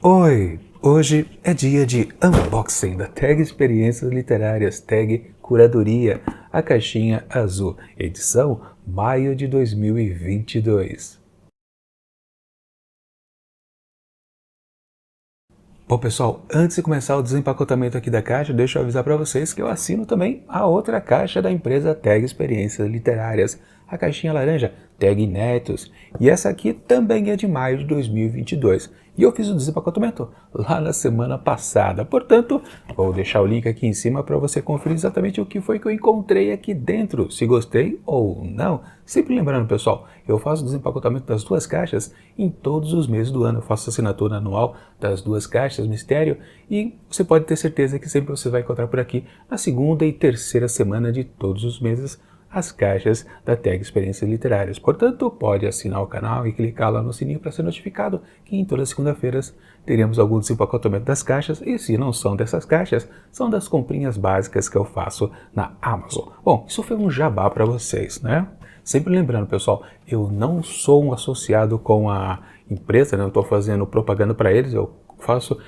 Oi! Hoje é dia de unboxing da Tag Experiências Literárias, Tag Curadoria, a caixinha azul, edição maio de 2022. Bom, pessoal, antes de começar o desempacotamento aqui da caixa, deixa eu avisar para vocês que eu assino também a outra caixa da empresa Tag Experiências Literárias, a caixinha laranja, Tag Inéditos, e essa aqui também é de maio de 2022. E eu fiz o desempacotamento lá na semana passada, portanto, vou deixar o link aqui em cima para você conferir exatamente o que foi que eu encontrei aqui dentro, se gostei ou não. Sempre lembrando, pessoal, eu faço o desempacotamento das duas caixas em todos os meses do ano. Eu faço assinatura anual das duas caixas Mistério e você pode ter certeza que sempre você vai encontrar por aqui na segunda e terceira semana de todos os meses as caixas da Tag Experiências Literárias. Portanto, pode assinar o canal e clicar lá no sininho para ser notificado que em todas as segunda-feiras teremos algum desempacotamento das caixas e se não são dessas caixas, são das comprinhas básicas que eu faço na Amazon. Bom, isso foi um jabá para vocês, né? Sempre lembrando, pessoal, eu não sou um associado com a empresa, né? Eu estou fazendo propaganda para eles, eu faço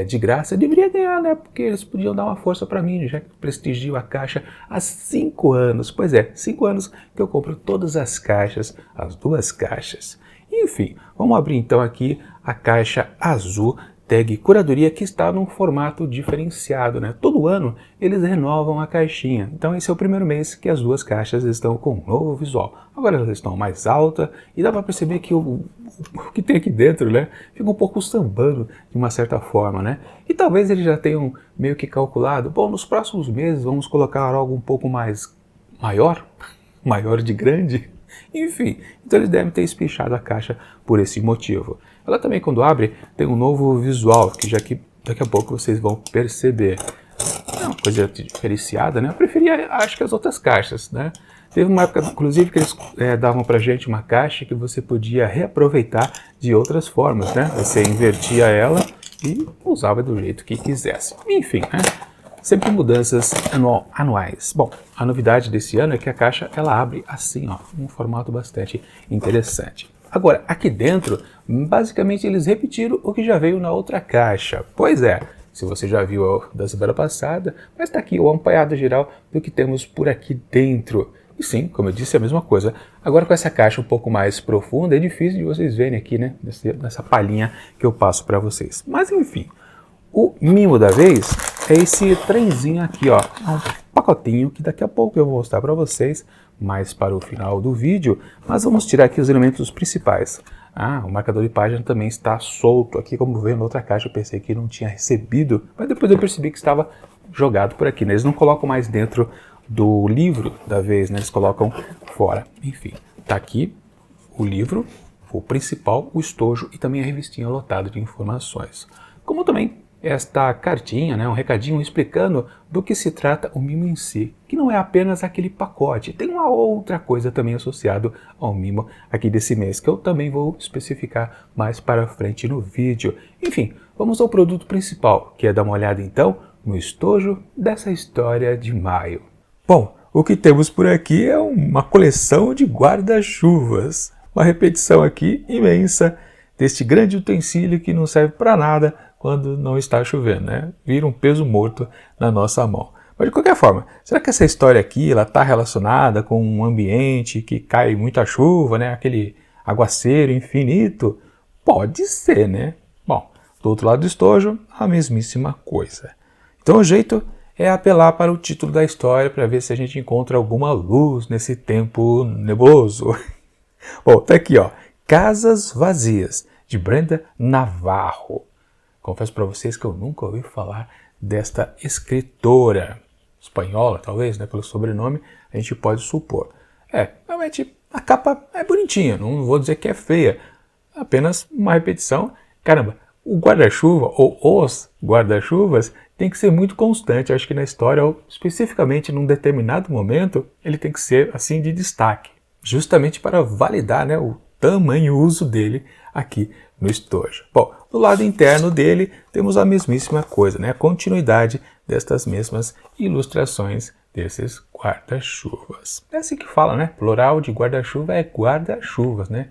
de graça. Eu deveria ganhar, né? Porque eles podiam dar uma força para mim, já que prestigio a caixa há 5 anos. Pois é, 5 anos que eu compro todas as caixas, as duas caixas. Enfim, vamos abrir então aqui a caixa azul Tag Curadoria, que está num formato diferenciado, né? Todo ano eles renovam a caixinha. Então esse é o primeiro mês que as duas caixas estão com um novo visual. Agora elas estão mais altas e dá para perceber que o que tem aqui dentro, né? Fica um pouco sambando de uma certa forma, né? E talvez eles já tenham meio que calculado, bom, nos próximos meses vamos colocar algo um pouco mais maior, maior de grande. Enfim, então eles devem ter espichado a caixa por esse motivo. Ela também, quando abre, tem um novo visual, que daqui a pouco vocês vão perceber. É uma coisa diferenciada, né? Eu preferia, acho que as outras caixas, né? Teve uma época, inclusive, que eles davam pra gente uma caixa que você podia reaproveitar de outras formas, né? Você invertia ela e usava do jeito que quisesse. Enfim, né? Sempre mudanças anuais. Bom, a novidade desse ano é que a caixa ela abre assim, ó, um formato bastante interessante. Agora, aqui dentro, basicamente eles repetiram o que já veio na outra caixa. Pois é, se você já viu da semana passada, mas está aqui o apanhado geral do que temos por aqui dentro. E sim, como eu disse, é a mesma coisa. Agora com essa caixa um pouco mais profunda, é difícil de vocês verem aqui, né, nessa palhinha que eu passo para vocês. Mas enfim, o mimo da vez é esse trenzinho aqui, ó, é um pacotinho que daqui a pouco eu vou mostrar para vocês, mais para o final do vídeo, mas vamos tirar aqui os elementos principais. Ah, o marcador de página também está solto aqui, como veio na outra caixa, eu pensei que não tinha recebido, mas depois eu percebi que estava jogado por aqui, né? Eles não colocam mais dentro do livro da vez, né? Eles colocam fora. Enfim, tá aqui o livro, o principal, o estojo e também a revistinha lotada de informações. Como também esta cartinha, né, um recadinho explicando do que se trata o mimo em si, que não é apenas aquele pacote, tem uma outra coisa também associada ao mimo aqui desse mês, que eu também vou especificar mais para frente no vídeo. Enfim, vamos ao produto principal, que é dar uma olhada então no estojo dessa história de maio. Bom, o que temos por aqui é uma coleção de guarda-chuvas, uma repetição aqui imensa deste grande utensílio que não serve para nada quando não está chovendo, né? Vira um peso morto na nossa mão. Mas de qualquer forma, será que essa história aqui está relacionada com um ambiente que cai muita chuva, né? Aquele aguaceiro infinito? Pode ser, né? Bom, do outro lado do estojo, a mesmíssima coisa. Então o jeito é apelar para o título da história para ver se a gente encontra alguma luz nesse tempo nebuloso. Bom, tá aqui, ó. Casas Vazias, de Brenda Navarro. Confesso para vocês que eu nunca ouvi falar desta escritora espanhola, talvez, né, pelo sobrenome, a gente pode supor. Realmente a capa é bonitinha, não vou dizer que é feia, apenas uma repetição. Caramba, o guarda-chuva ou os guarda-chuvas tem que ser muito constante. Eu acho que na história, ou especificamente num determinado momento, ele tem que ser assim de destaque, justamente para validar, né, o tamanho uso dele aqui no estojo. Bom, do lado interno dele temos a mesmíssima coisa, né? A continuidade destas mesmas ilustrações desses guarda-chuvas. É assim que fala, né? Plural de guarda-chuva é guarda-chuvas, né?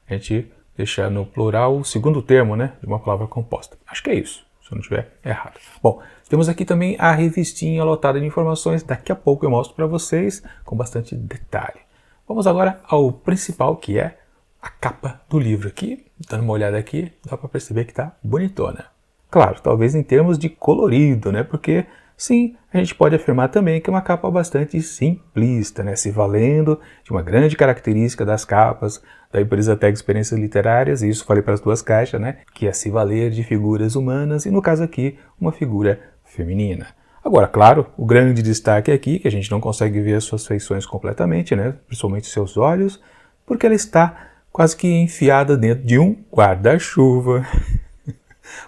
A gente deixar no plural o segundo termo, né, de uma palavra composta. Acho que é isso, se eu não estiver errado. Bom, temos aqui também a revistinha lotada de informações. Daqui a pouco eu mostro para vocês com bastante detalhe. Vamos agora ao principal, que é a capa do livro. Aqui, dando uma olhada aqui, dá para perceber que está bonitona. Claro, talvez em termos de colorido, né? Porque, sim, a gente pode afirmar também que é uma capa bastante simplista, né? Se valendo de uma grande característica das capas da empresa Tag Experiências Literárias, e isso falei para as duas caixas, né? Que é se valer de figuras humanas e, no caso aqui, uma figura feminina. Agora, claro, o grande destaque aqui, que a gente não consegue ver as suas feições completamente, né? Principalmente seus olhos, porque ela está quase que enfiada dentro de um guarda-chuva.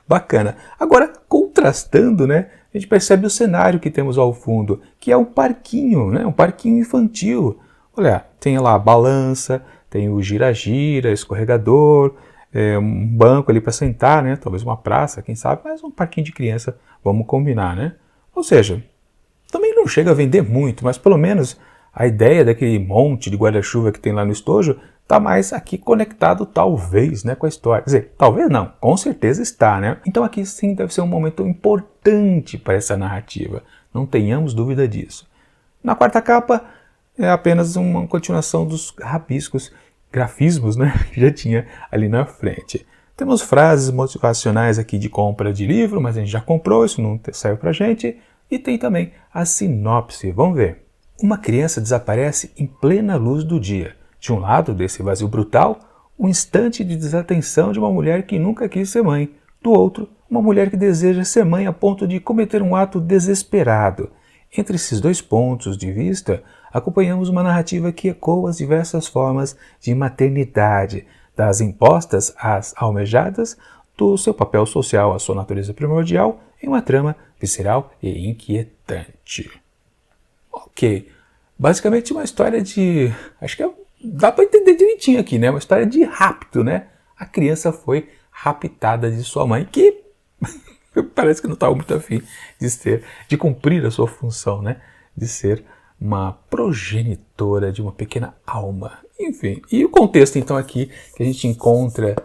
Bacana. Agora, contrastando, né, a gente percebe o cenário que temos ao fundo, que é um parquinho, né, um parquinho infantil. Olha, tem lá a balança, tem o gira-gira, escorregador, um banco ali para sentar, né, talvez uma praça, quem sabe, mas um parquinho de criança, vamos combinar, né? Ou seja, também não chega a vender muito, mas pelo menos a ideia daquele monte de guarda-chuva que tem lá no estojo está mais aqui conectado, talvez, né, com a história. Quer dizer, talvez não, com certeza está, né? Então aqui sim deve ser um momento importante para essa narrativa, não tenhamos dúvida disso. Na quarta capa é apenas uma continuação dos rabiscos, grafismos, né, que já tinha ali na frente. Temos frases motivacionais aqui de compra de livro, mas a gente já comprou, isso não serve para a gente. E tem também a sinopse, vamos ver. Uma criança desaparece em plena luz do dia. De um lado desse vazio brutal, um instante de desatenção de uma mulher que nunca quis ser mãe. Do outro, uma mulher que deseja ser mãe a ponto de cometer um ato desesperado. Entre esses dois pontos de vista, acompanhamos uma narrativa que ecoa as diversas formas de maternidade, das impostas às almejadas, do seu papel social à sua natureza primordial, em uma trama visceral e inquietante. Ok, basicamente uma história de... acho que dá para entender direitinho aqui, né? Uma história de rapto, né? A criança foi raptada de sua mãe, que parece que não estava muito afim de cumprir a sua função, né? De ser uma progenitora de uma pequena alma. Enfim, e o contexto então aqui que a gente encontra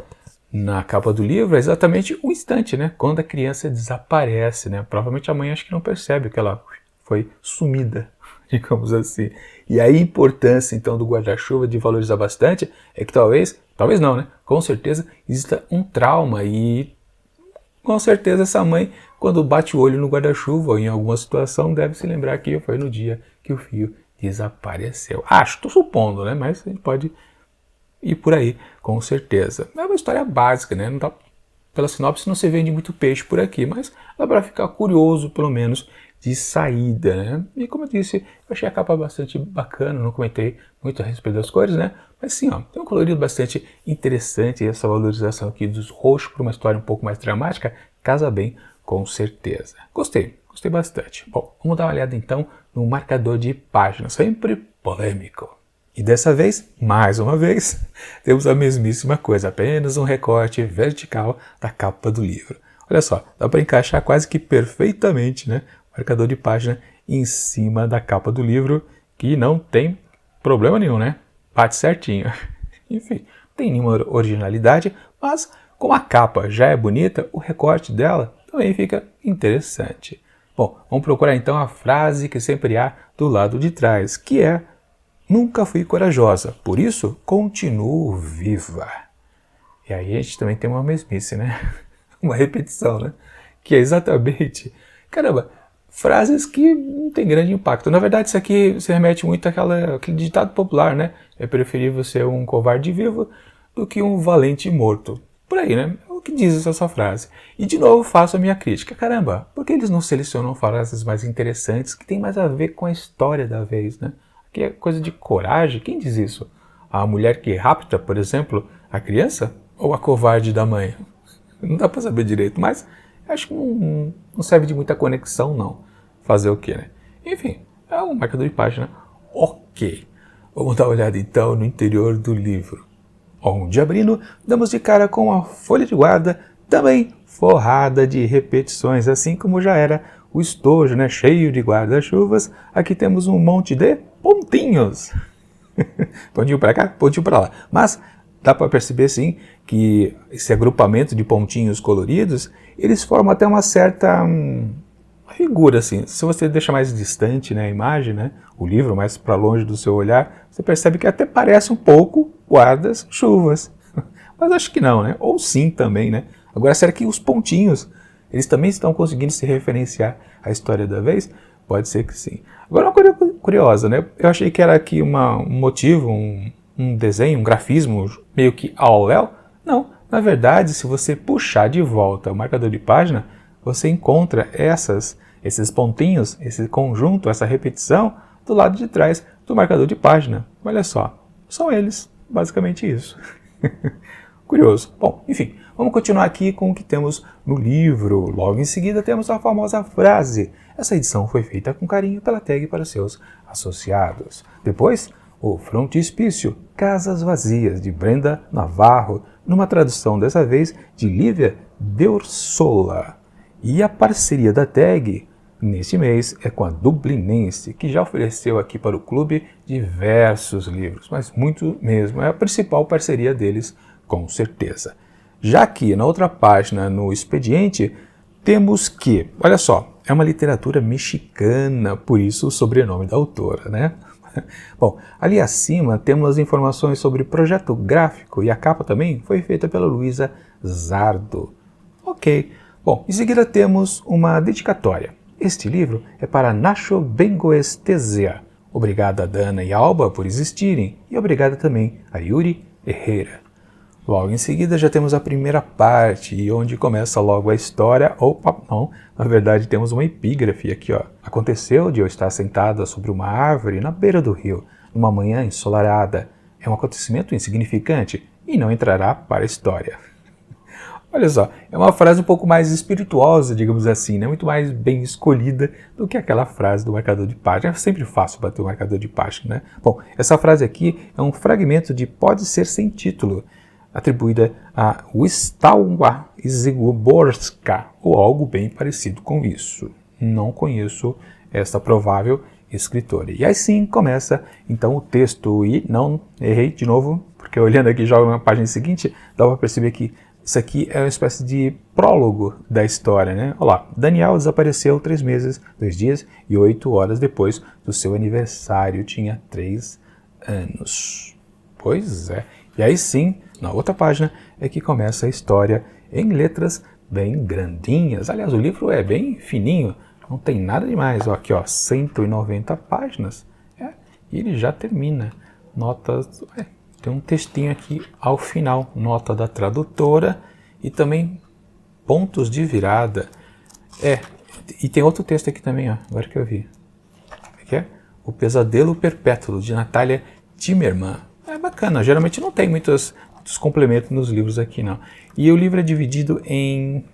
na capa do livro é exatamente o instante, né? Quando a criança desaparece, né? Provavelmente a mãe acho que não percebe que ela foi sumida, digamos assim. E a importância, então, do guarda-chuva de valorizar bastante é que talvez não, né? Com certeza exista um trauma e com certeza essa mãe, quando bate o olho no guarda-chuva ou em alguma situação, deve se lembrar que foi no dia que o filho desapareceu. Acho, estou supondo, né? Mas a gente pode ir por aí, com certeza. É uma história básica, né? Não dá, pela sinopse não se vende muito peixe por aqui, mas dá para ficar curioso, pelo menos, de saída, né? E como eu disse, eu achei a capa bastante bacana, não comentei muito a respeito das cores, né? Mas sim, ó, tem um colorido bastante interessante e essa valorização aqui dos roxos para uma história um pouco mais dramática casa bem, com certeza. Gostei bastante. Bom, vamos dar uma olhada então no marcador de página, sempre polêmico. E dessa vez, mais uma vez, temos a mesmíssima coisa, apenas um recorte vertical da capa do livro. Olha só, dá para encaixar quase que perfeitamente, né? Marcador de página em cima da capa do livro, que não tem problema nenhum, né? Bate certinho. Enfim, não tem nenhuma originalidade, mas como a capa já é bonita, o recorte dela também fica interessante. Bom, vamos procurar então a frase que sempre há do lado de trás, que é: nunca fui corajosa, por isso continuo viva. E aí a gente também tem uma mesmice, né? Uma repetição, né? Que é exatamente, caramba, frases que não tem grande impacto. Na verdade, isso aqui se remete muito àquele ditado popular, né? É preferível ser um covarde vivo do que um valente morto. Por aí, né? É o que diz essa frase. E de novo faço a minha crítica. Caramba, por que eles não selecionam frases mais interessantes que tem mais a ver com a história da vez, né? Aqui é coisa de coragem. Quem diz isso? A mulher que rapta, por exemplo, a criança? Ou a covarde da mãe? Não dá pra saber direito, mas acho que não serve de muita conexão, não. Fazer o quê, né? Enfim, é um marcador de página. Ok. Vamos dar uma olhada então no interior do livro. Onde abrindo, damos de cara com a folha de guarda, também forrada de repetições, assim como já era o estojo, né? Cheio de guarda-chuvas. Aqui temos um monte de pontinhos. Pontinho para cá, pontinho para lá. Mas dá para perceber sim que esse agrupamento de pontinhos coloridos, eles formam até uma certa figura assim. Se você deixa mais distante, né, a imagem, né, o livro mais para longe do seu olhar, você percebe que até parece um pouco guarda-chuvas. Mas acho que não, né? Ou sim também, né? Agora, será que os pontinhos, eles também estão conseguindo se referenciar à história da vez? Pode ser que sim. Agora, uma coisa curiosa, né? Eu achei que era aqui um motivo, um desenho, um grafismo meio que ao léu. Não, na verdade, se você puxar de volta o marcador de página, você encontra esses pontinhos, esse conjunto, essa repetição do lado de trás do marcador de página. Olha só, são eles, basicamente isso. Curioso. Bom, enfim, vamos continuar aqui com o que temos no livro. Logo em seguida temos a famosa frase. Essa edição foi feita com carinho pela tag para seus associados. Depois, o frontispício Casas Vazias, de Brenda Navarro, numa tradução dessa vez de Lívia Deursola. E a parceria da tag neste mês é com a Dublinense, que já ofereceu aqui para o clube diversos livros, mas muito mesmo, é a principal parceria deles, com certeza. Já que na outra página, no expediente, temos que, olha só, é uma literatura mexicana, por isso o sobrenome da autora, né? Bom, ali acima temos informações sobre o projeto gráfico e a capa também foi feita pela Luísa Zardo. Ok. Bom, em seguida temos uma dedicatória. Este livro é para Nacho Bengoestesia. Obrigado a Dana e Alba por existirem e obrigado também a Yuri Herrera. Logo em seguida já temos a primeira parte, onde começa logo a história, ou não, na verdade temos uma epígrafe aqui, ó. Aconteceu de eu estar sentada sobre uma árvore na beira do rio, numa manhã ensolarada. É um acontecimento insignificante e não entrará para a história. Olha só, é uma frase um pouco mais espirituosa, digamos assim, né? Muito mais bem escolhida do que aquela frase do marcador de página. É sempre fácil bater o marcador de página, né? Bom, essa frase aqui é um fragmento de Pode Ser Sem Título, atribuída a Wisława Szygborska, ou algo bem parecido com isso. Não conheço esta provável escritora. E aí sim começa então o texto, e não errei de novo, porque olhando aqui já na página seguinte, dá para perceber que isso aqui é uma espécie de prólogo da história, né? Olha lá, Daniel desapareceu 3 meses, 2 dias e 8 horas depois do seu aniversário, tinha 3 anos. Pois é. E aí sim, na outra página, é que começa a história em letras bem grandinhas. Aliás, o livro é bem fininho, não tem nada demais. Ó, aqui, ó, 190 páginas. E ele já termina. Notas... Tem um textinho aqui ao final, nota da tradutora e também pontos de virada. E tem outro texto aqui também, ó, agora que eu vi. Aqui é O Pesadelo Perpétuo, de Natália Timmerman. É bacana, geralmente não tem muitos complementos nos livros aqui, não. E o livro é dividido em,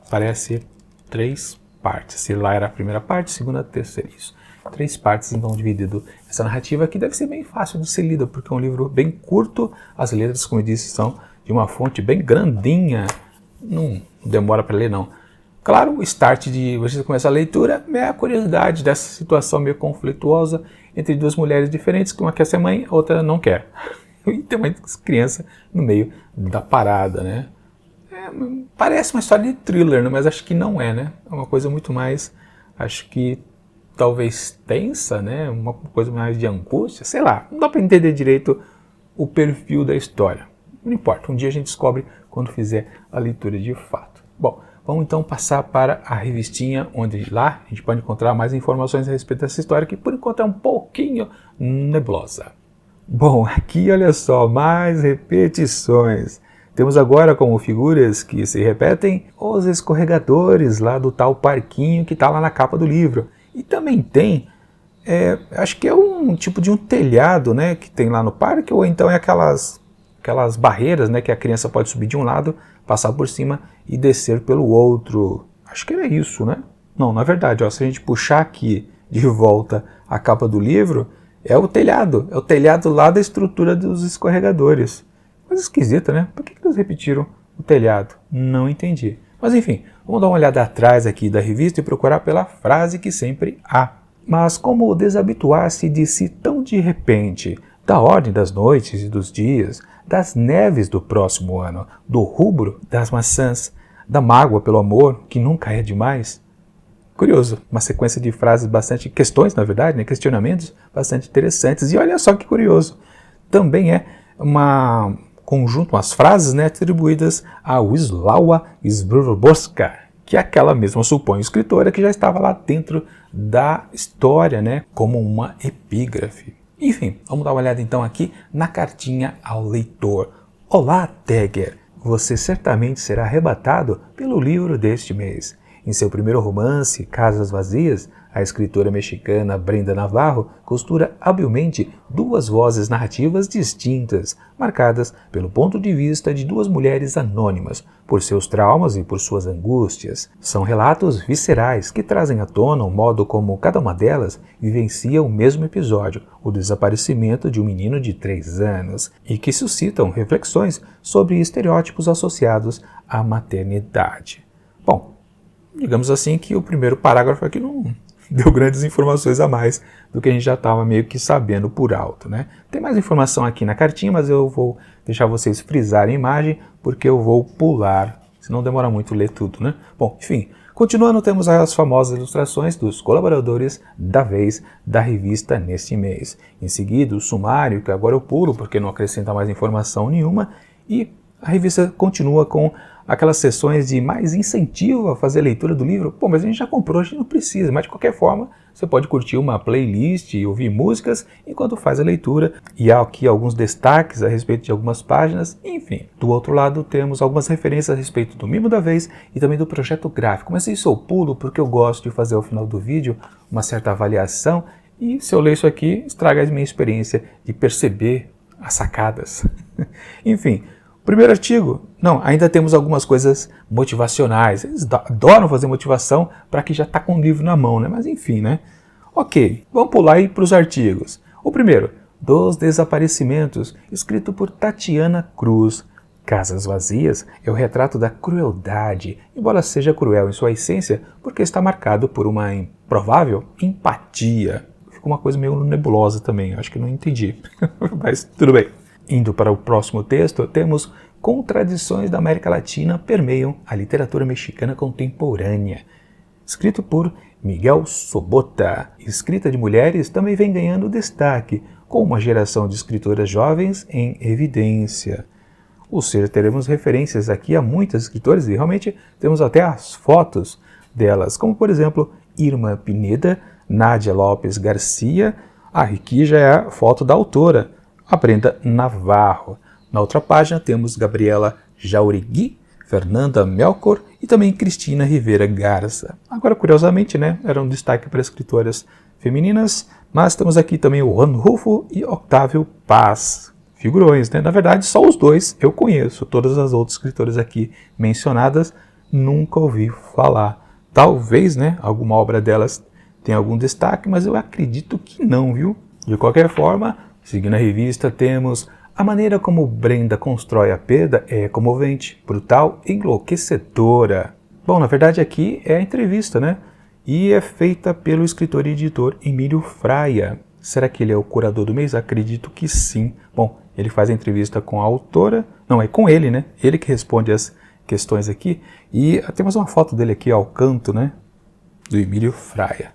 parece, 3 partes. Se lá era a primeira parte, segunda, terceira, isso. 3 partes, então, dividido. Essa narrativa aqui deve ser bem fácil de ser lida, porque é um livro bem curto. As letras, como eu disse, são de uma fonte bem grandinha. Não demora para ler, não. Claro, o start de você começar a leitura é a curiosidade dessa situação meio conflituosa entre 2 mulheres diferentes, que uma quer ser mãe, a outra não quer. E tem uma criança no meio da parada, né? Parece uma história de thriller, né? Mas acho que não é, né? É uma coisa muito mais, acho que talvez tensa, né? Uma coisa mais de angústia, sei lá. Não dá para entender direito o perfil da história. Não importa, um dia a gente descobre quando fizer a leitura de fato. Bom, vamos então passar para a revistinha, onde lá a gente pode encontrar mais informações a respeito dessa história, que por enquanto é um pouquinho nebulosa. Bom, aqui olha só, mais repetições. Temos agora como figuras que se repetem os escorregadores lá do tal parquinho que está lá na capa do livro. E também tem, acho que é um tipo de um telhado, né, que tem lá no parque, ou então é aquelas barreiras, né, que a criança pode subir de um lado, passar por cima e descer pelo outro. Acho que era isso, né? Não, na verdade, ó, se a gente puxar aqui de volta a capa do livro, é o telhado lá da estrutura dos escorregadores. Coisa esquisita, né? Por que eles repetiram o telhado? Não entendi. Mas enfim, vamos dar uma olhada atrás aqui da revista e procurar pela frase que sempre há. Mas como desabituar-se de si tão de repente, da ordem das noites e dos dias, das neves do próximo ano, do rubro das maçãs, da mágoa pelo amor, que nunca é demais. Curioso, uma sequência de frases bastante, questões na verdade, né, questionamentos bastante interessantes. E olha só que curioso, também é uma conjunto, umas frases, né, atribuídas a Wisława Szydłowska, que é aquela mesma, suponho, escritora que já estava lá dentro da história, né, como uma epígrafe. Enfim, vamos dar uma olhada então aqui na cartinha ao leitor. Olá, Tegger! Você certamente será arrebatado pelo livro deste mês. Em seu primeiro romance, Casas Vazias, a escritora mexicana Brenda Navarro costura habilmente duas vozes narrativas distintas, marcadas pelo ponto de vista de duas mulheres anônimas, por seus traumas e por suas angústias. São relatos viscerais que trazem à tona o modo como cada uma delas vivencia o mesmo episódio, o desaparecimento de um menino de 3 anos, e que suscitam reflexões sobre estereótipos associados à maternidade. Bom, digamos assim que o primeiro parágrafo aqui não deu grandes informações a mais do que a gente já estava meio que sabendo por alto, né? Tem mais informação aqui na cartinha, mas eu vou deixar vocês frisarem a imagem, porque eu vou pular, senão demora muito ler tudo, né? Bom, enfim, continuando, temos as famosas ilustrações dos colaboradores da vez da revista neste mês. Em seguida, o sumário, que agora eu pulo porque não acrescenta mais informação nenhuma, e a revista continua com aquelas sessões de mais incentivo a fazer a leitura do livro. Pô, mas a gente já comprou, a gente não precisa, mas de qualquer forma você pode curtir uma playlist e ouvir músicas enquanto faz a leitura. E há aqui alguns destaques a respeito de algumas páginas. Enfim, do outro lado temos algumas referências a respeito do Mimo da Vez e também do projeto gráfico. Mas isso eu pulo porque eu gosto de fazer ao final do vídeo uma certa avaliação, e se eu ler isso aqui, estraga a minha experiência de perceber as sacadas. Enfim, primeiro artigo, não, ainda temos algumas coisas motivacionais. Eles adoram fazer motivação para quem já está com o livro na mão, né? Mas enfim, né? Ok, vamos pular aí para os artigos. O primeiro, Dos Desaparecimentos, escrito por Tatiana Cruz. Casas Vazias é o retrato da crueldade, embora seja cruel em sua essência, porque está marcado por uma improvável empatia. Ficou uma coisa meio nebulosa também, acho que não entendi, mas tudo bem. Indo para o próximo texto, temos Contradições da América Latina permeiam a literatura mexicana contemporânea. Escrito por Miguel Sobota, escrita de mulheres também vem ganhando destaque, com uma geração de escritoras jovens em evidência. Ou seja, teremos referências aqui a muitas escritoras e realmente temos até as fotos delas, como por exemplo Irma Pineda, Nádia Lopes Garcia, aqui já é a foto da autora, a Brenda Navarro. Na outra página temos Gabriela Jauregui, Fernanda Melchor e também Cristina Rivera Garza. Agora, curiosamente, né, era um destaque para escritoras femininas, mas temos aqui também o Juan Rulfo e Octávio Paz. Figurões, né? Na verdade, só os dois eu conheço. Todas as outras escritoras aqui mencionadas nunca ouvi falar. Talvez, né, alguma obra delas tenha algum destaque, mas eu acredito que não, viu? De qualquer forma, seguindo a revista, temos a maneira como Brenda constrói a perda é comovente, brutal e enlouquecedora. Bom, na verdade aqui é a entrevista, né? E é feita pelo escritor e editor Emílio Fraia. Será que ele é o curador do mês? Acredito que sim. Bom, ele faz a entrevista com a autora, não, é com ele, né? Ele que responde as questões aqui. E temos uma foto dele aqui ao canto, né? Do Emílio Fraia.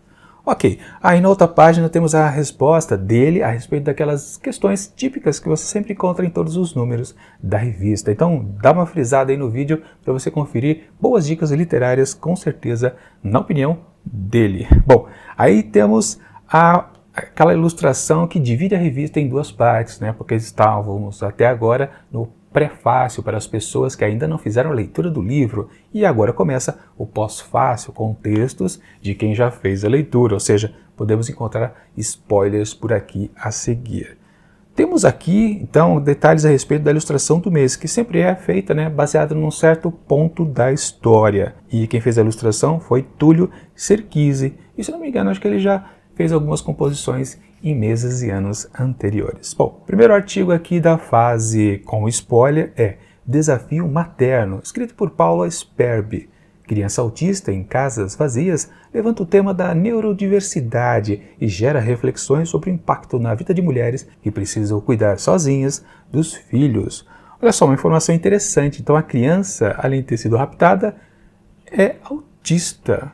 Ok, aí na outra página temos a resposta dele a respeito daquelas questões típicas que você sempre encontra em todos os números da revista. Então dá uma frisada aí no vídeo para você conferir boas dicas literárias, com certeza, na opinião dele. Bom, aí temos aquela ilustração que divide a revista em duas partes, né? Porque estávamos até agora no prefácio para as pessoas que ainda não fizeram a leitura do livro, e agora começa o pós-fácio com textos de quem já fez a leitura, ou seja, podemos encontrar spoilers por aqui a seguir. Temos aqui, então, detalhes a respeito da ilustração do mês, que sempre é feita, né, baseada num certo ponto da história. E quem fez a ilustração foi Túlio Serquise, e se não me engano, acho que ele já fez algumas composições em meses e anos anteriores. Bom, o primeiro artigo aqui da fase com spoiler é Desafio Materno, escrito por Paula Sperby. Criança autista em casas vazias levanta o tema da neurodiversidade e gera reflexões sobre o impacto na vida de mulheres que precisam cuidar sozinhas dos filhos. Olha só, uma informação interessante. Então a criança, além de ter sido raptada, é autista.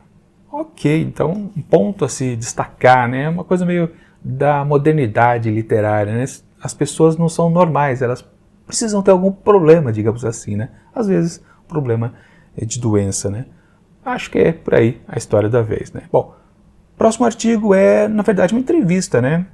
Ok, então um ponto a se destacar, né? É uma coisa meio da modernidade literária, né? As pessoas não são normais, elas precisam ter algum problema, digamos assim, né? Às vezes, problema de doença, né? Acho que é por aí a história da vez, né? Bom, próximo artigo é, na verdade, uma entrevista, né?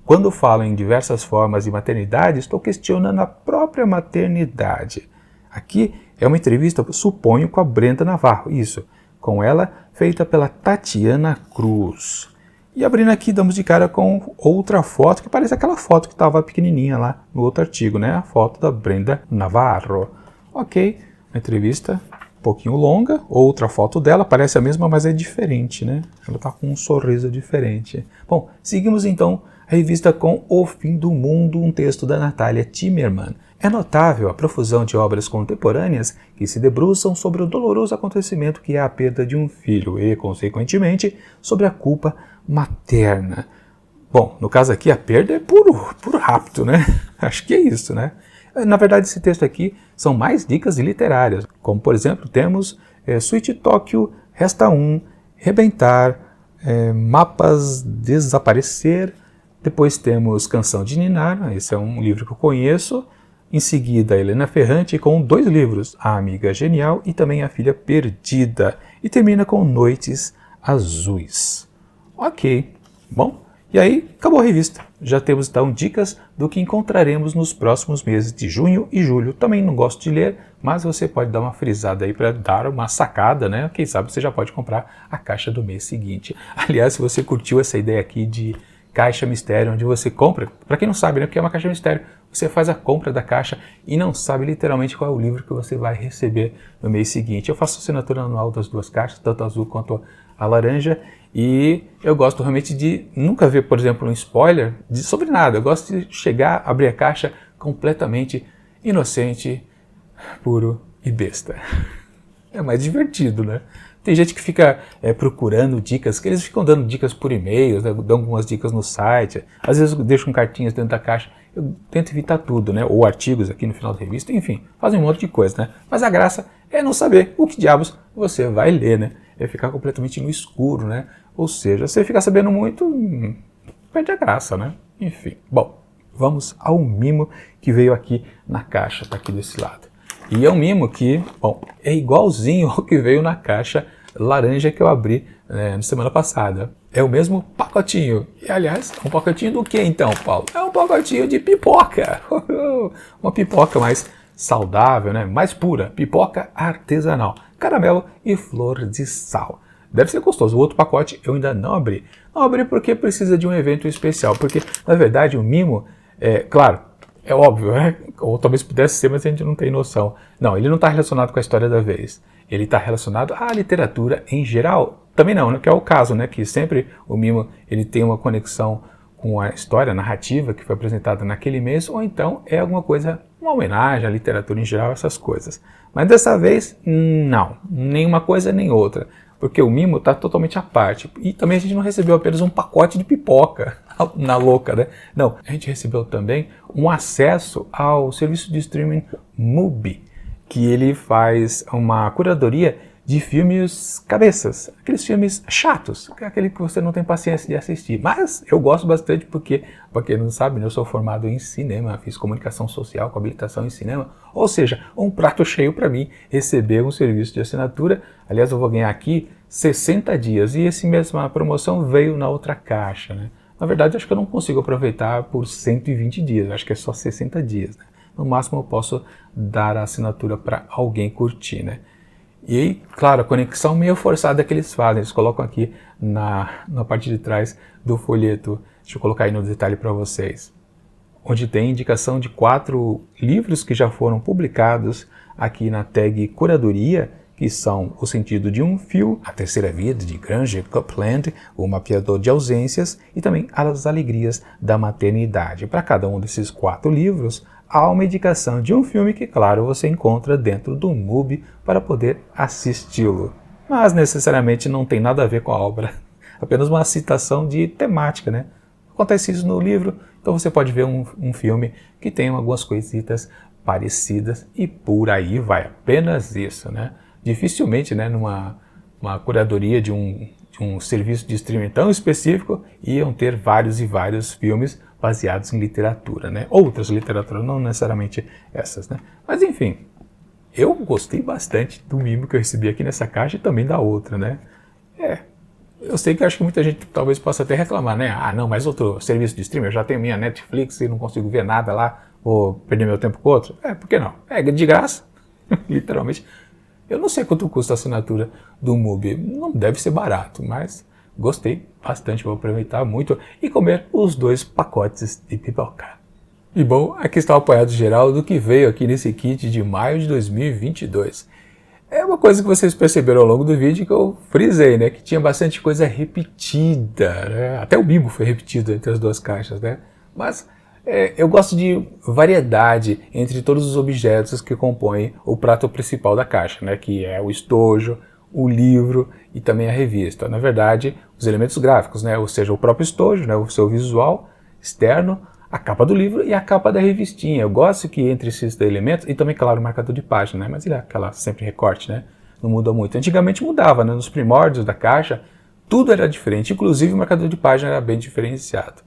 Quando falo em diversas formas de maternidade, estou questionando a própria maternidade. Aqui é uma entrevista, suponho, com a Brenda Navarro, isso, com ela, feita pela Tatiana Cruz. E abrindo aqui, damos de cara com outra foto, que parece aquela foto que estava pequenininha lá no outro artigo, né? A foto da Brenda Navarro. Ok, uma entrevista um pouquinho longa, outra foto dela, parece a mesma, mas é diferente, né? Ela está com um sorriso diferente. Bom, seguimos então a revista com O Fim do Mundo, um texto da Natália Timmerman. É notável a profusão de obras contemporâneas que se debruçam sobre o doloroso acontecimento que é a perda de um filho e, consequentemente, sobre a culpa materna. Bom, no caso aqui a perda é puro rapto, né? Acho que é isso, né? Na verdade, esse texto aqui são mais dicas literárias, como, por exemplo, temos Suíte Tóquio, Resta Um, Rebentar, Mapas Desaparecer, depois temos Canção de Ninar, esse é um livro que eu conheço, em seguida Helena Ferrante com 2 livros, A Amiga Genial e também A Filha Perdida, e termina com Noites Azuis. Ok, bom, e aí acabou a revista. Já temos então dicas do que encontraremos nos próximos meses de junho e julho. Também não gosto de ler, mas você pode dar uma frisada aí para dar uma sacada, né? Quem sabe você já pode comprar a caixa do mês seguinte. Aliás, se você curtiu essa ideia aqui de caixa mistério, onde você compra, para quem não sabe, né, o que é uma caixa mistério, você faz a compra da caixa e não sabe literalmente qual é o livro que você vai receber no mês seguinte. Eu faço assinatura anual das 2 caixas, tanto a azul quanto a laranja, e eu gosto realmente de nunca ver, por exemplo, um spoiler sobre nada. Eu gosto de chegar, abrir a caixa completamente inocente, puro e besta. É mais divertido, né? Tem gente que fica procurando dicas, que eles ficam dando dicas por e-mail, né, dão algumas dicas no site, às vezes deixam cartinhas dentro da caixa. Eu tento evitar tudo, né? Ou artigos aqui no final da revista, enfim, fazem um monte de coisa, né? Mas a graça é não saber o que diabos você vai ler, né? É ficar completamente no escuro, né? Ou seja, você ficar sabendo muito, perde a graça, né? Enfim, bom, vamos ao mimo que veio aqui na caixa, tá aqui desse lado. E é um mimo que, bom, é igualzinho ao que veio na caixa laranja que eu abri na semana passada. É o mesmo pacotinho. E, aliás, um pacotinho do que então, Paulo? É um pacotinho de pipoca. Uma pipoca mais saudável, né? Mais pura. Pipoca artesanal. Caramelo e flor de sal. Deve ser gostoso. O outro pacote eu ainda não abri. Não abri porque precisa de um evento especial. Porque, na verdade, o mimo, claro, é óbvio, né? Ou talvez pudesse ser, mas a gente não tem noção. Não, ele não está relacionado com a história da vez. Ele está relacionado à literatura em geral. Também não, né? Que é o caso, né? Que sempre o mimo ele tem uma conexão com a história, a narrativa que foi apresentada naquele mês, ou então é alguma coisa, uma homenagem à literatura em geral, essas coisas. Mas dessa vez, não. Nenhuma coisa nem outra. Porque o mimo está totalmente à parte. E também a gente não recebeu apenas um pacote de pipoca na louca, né? Não, a gente recebeu também um acesso ao serviço de streaming Mubi, que ele faz uma curadoria de filmes cabeças, aqueles filmes chatos, aquele que você não tem paciência de assistir. Mas eu gosto bastante porque, para quem não sabe, eu sou formado em cinema, fiz comunicação social com habilitação em cinema, ou seja, um prato cheio para mim receber um serviço de assinatura. Aliás, eu vou ganhar aqui 60 dias e essa mesma promoção veio na outra caixa, né? Na verdade, acho que eu não consigo aproveitar por 120 dias, acho que é só 60 dias, né? No máximo eu posso dar a assinatura para alguém curtir, né? E aí, claro, a conexão meio forçada que eles fazem, eles colocam aqui na parte de trás do folheto, deixa eu colocar aí no detalhe para vocês, onde tem indicação de 4 livros que já foram publicados aqui na tag Curadoria, que são O Sentido de um Fio, A Terceira Vida, de Granger Copeland, O Mapeador de Ausências e também As Alegrias da Maternidade. Para cada um desses 4 livros, há uma indicação de um filme que, claro, você encontra dentro do Mubi para poder assisti-lo. mas necessariamente não tem nada a ver com a obra. Apenas uma citação de temática, né? Acontece isso no livro, então você pode ver um filme que tem algumas coisitas parecidas e por aí vai, apenas isso, né? Dificilmente, né, uma curadoria de um serviço de streaming tão específico iam ter vários e vários filmes baseados em literatura, né? Outras literaturas, não necessariamente essas, né? Mas enfim, eu gostei bastante do mimo que eu recebi aqui nessa caixa e também da outra, né? Eu sei que acho que muita gente talvez possa até reclamar, né? Ah, não, mas outro serviço de streaming, eu já tenho minha Netflix e não consigo ver nada lá, vou perder meu tempo com outro. Por que não? É de graça, literalmente. Eu não sei quanto custa a assinatura do MUBI, não deve ser barato, mas gostei bastante, vou aproveitar muito e comer os 2 pacotes de pipoca. E bom, aqui está o apanhado geral do que veio aqui nesse kit de maio de 2022. É uma coisa que vocês perceberam ao longo do vídeo que eu frisei, né? Que tinha bastante coisa repetida, né? Até o mimo foi repetido entre as 2 caixas, né? Mas eu gosto de variedade entre todos os objetos que compõem o prato principal da caixa, né? Que é o estojo, o livro e também a revista. Na verdade, os elementos gráficos, né? Ou seja, o próprio estojo, né? O seu visual externo, a capa do livro e a capa da revistinha. Eu gosto que entre esses elementos, e também, claro, o marcador de página, né? Mas ele é aquela sempre recorte, né? Não muda muito. Antigamente mudava, né? Nos primórdios da caixa, tudo era diferente, inclusive o marcador de página era bem diferenciado.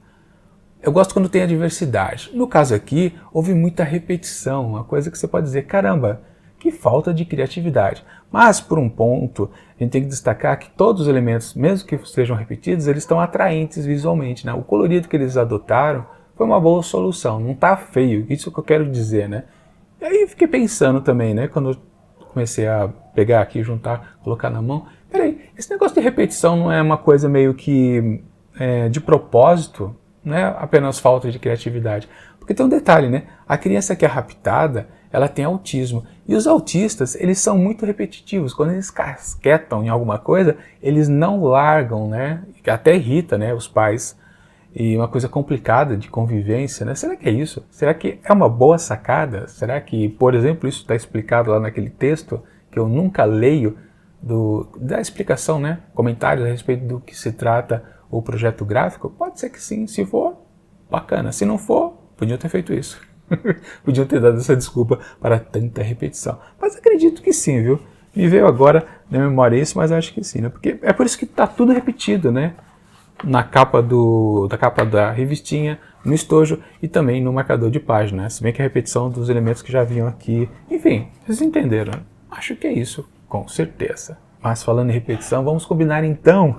Eu gosto quando tem a diversidade. No caso aqui, houve muita repetição, uma coisa que você pode dizer, caramba, que falta de criatividade. Mas, por um ponto, a gente tem que destacar que todos os elementos, mesmo que sejam repetidos, eles estão atraentes visualmente, né? O colorido que eles adotaram foi uma boa solução, não tá feio, isso que eu quero dizer, né? E aí fiquei pensando também, né, quando eu comecei a pegar aqui, juntar, colocar na mão, peraí, esse negócio de repetição não é uma coisa meio que de propósito, não é apenas falta de criatividade? Porque tem um detalhe, né, a criança que é raptada, ela tem autismo, e os autistas, eles são muito repetitivos, quando eles casquetam em alguma coisa, eles não largam, né, até irrita, né, os pais. E uma coisa complicada de convivência, né? Será que é isso? Será que é uma boa sacada? Será que, por exemplo, isso está explicado lá naquele texto que eu nunca leio da explicação, né? Comentários a respeito do que se trata o projeto gráfico? Pode ser que sim, se for, bacana. Se não for, podiam ter feito isso. Podiam ter dado essa desculpa para tanta repetição. Mas acredito que sim, viu? Me veio agora na memória isso, mas acho que sim, né? Porque é por isso que está tudo repetido, né? Na capa da revistinha, no estojo e também no marcador de página, né? Se bem que a repetição dos elementos que já vinham aqui. Enfim, vocês entenderam, né? Acho que é isso, com certeza. Mas falando em repetição, vamos combinar então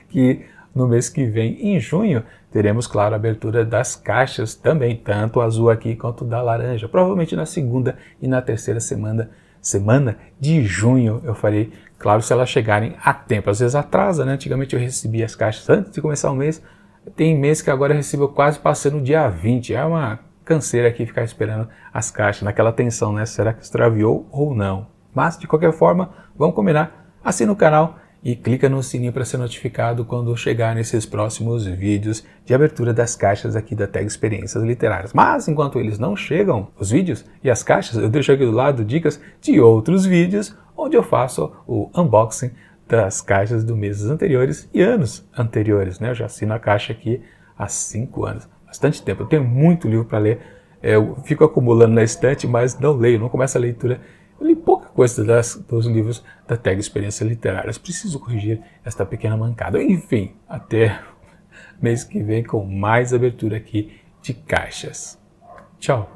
que no mês que vem, em junho, teremos, claro, a abertura das caixas também, tanto a azul aqui quanto da laranja. Provavelmente na segunda e na terceira semana de junho eu farei, claro, se elas chegarem a tempo. Às vezes atrasa, né? Antigamente eu recebia as caixas antes de começar o mês. Tem mês que agora eu recebo quase passando o dia 20. É uma canseira aqui ficar esperando as caixas, naquela tensão, né? Será que extraviou ou não? Mas, de qualquer forma, vamos combinar. Assina o canal e clica no sininho para ser notificado quando chegar nesses próximos vídeos de abertura das caixas aqui da Tag Experiências Literárias. Mas enquanto eles não chegam, os vídeos e as caixas, eu deixo aqui do lado dicas de outros vídeos onde eu faço o unboxing das caixas do meses anteriores e anos anteriores, né? Eu já assino a caixa aqui há 5 anos, bastante tempo. Eu tenho muito livro para ler, eu fico acumulando na estante, mas não leio, não começo a leitura. Eu li pouca coisa dos livros da Tag Experiências Literárias. Preciso corrigir esta pequena mancada. Enfim, até mês que vem com mais abertura aqui de caixas. Tchau!